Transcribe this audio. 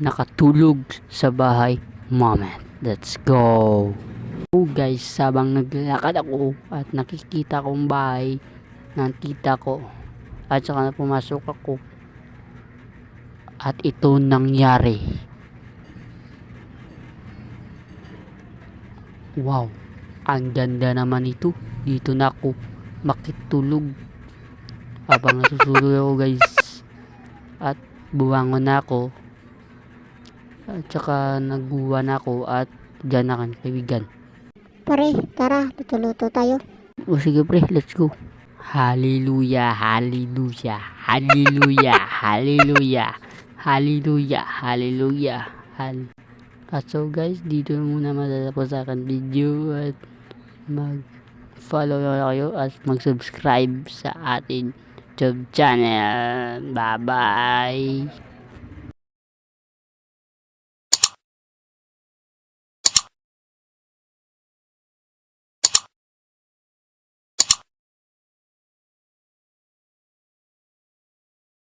nakatulog sa bahay moment. Let's go! So guys, sabang naglalakad ako at nakikita kong bahay ng tita ko at saka na pumasok ako at ito nangyari. Wow, ang ganda naman ito. Dito na ako makitulog habang nasusulog ako guys, at buwangon na ako at saka nagbuwan ako at dyan na kang kaibigan. Pare, tara, luto-luto tayo. O sige pre, let's go. Hallelujah, hallelujah, hallelujah, hallelujah, hallelujah, hallelujah. At so guys, dito muna matatapos sa akin video at mag-follow na kayo at mag-subscribe sa ating YouTube channel. Bye bye.